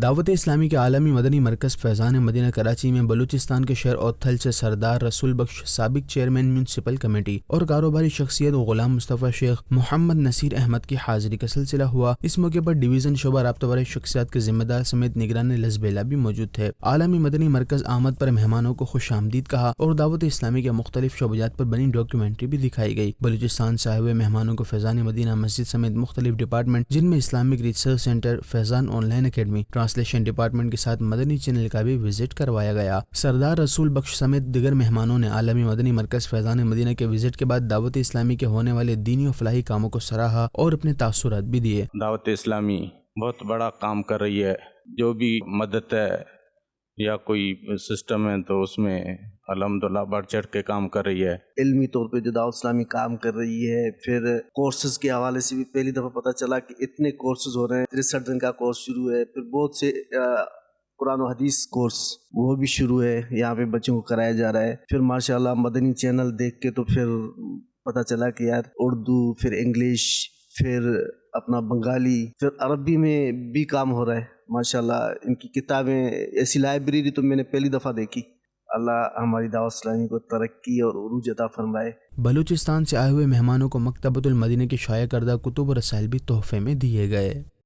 دعوت اسلامی کے عالمی مدنی مرکز فیضان مدینہ کراچی میں بلوچستان کے شہر اوتھل سے سردار رسول بخش سابق چیئرمین میونسپل کمیٹی اور کاروباری شخصیت غلام مصطفیٰ شیخ محمد نصیر احمد کی حاضری کا سلسلہ ہوا۔ اس موقع پر ڈویژن شعبہ رابطہ برائے شخصیات کے ذمہ دار سمیت نگران لزبیلا بھی موجود تھے۔ عالمی مدنی مرکز آمد پر مہمانوں کو خوش آمدید کہا اور دعوت اسلامی کے مختلف شعبات پر بنی ڈاکیومنٹری بھی دکھائی گئی۔ بلوچستان سے آئے ہوئے مہمانوں کو فیضان مدینہ مسجد سمیت مختلف ڈپارٹمنٹ جن میں Islamic research centre, Faizan on line academy, translation department کے ساتھ مدنی چینل کا بھی وزٹ کروایا گیا۔ سردار رسول بخش سمیت دیگر مہمانوں نے عالمی مدنی مرکز فیضان مدینہ کے وزٹ کے بعد دعوت اسلامی کے ہونے والے دینی و فلاحی کاموں کو سراہا اور اپنے تاثرات بھی دیے۔ دعوت اسلامی بہت بڑا کام کر رہی ہے، جو بھی مدد ہے یا کوئی سسٹم ہے تو اس میں الحمدللہ بڑھ چڑھ کے کام کر رہی ہے۔ علمی طور پہ جو دعوت اسلامی کام کر رہی ہے، پھر کورسز کے حوالے سے بھی پہلی دفعہ پتہ چلا کہ اتنے کورسز ہو رہے ہیں۔ 63 دن کا کورس شروع ہے، پھر بہت سے قرآن و حدیث کورس وہ بھی شروع ہے، یہاں پہ بچوں کو کرایا جا رہا ہے۔ پھر ماشاءاللہ مدنی چینل دیکھ کے تو پھر پتہ چلا کہ یار اردو، پھر انگلش، پھر اپنا بنگالی، پھر عربی میں بھی کام ہو رہا ہے۔ ماشاءاللہ ان کی کتابیں، ایسی لائبریری تو میں نے پہلی دفعہ دیکھی۔ اللہ ہماری دعوت اسلامی کو ترقی اور عروج عطا فرمائے۔ بلوچستان سے آئے ہوئے مہمانوں کو مکتبۃ المدینہ کی شائع کردہ کتب و رسائل بھی تحفے میں دیے گئے۔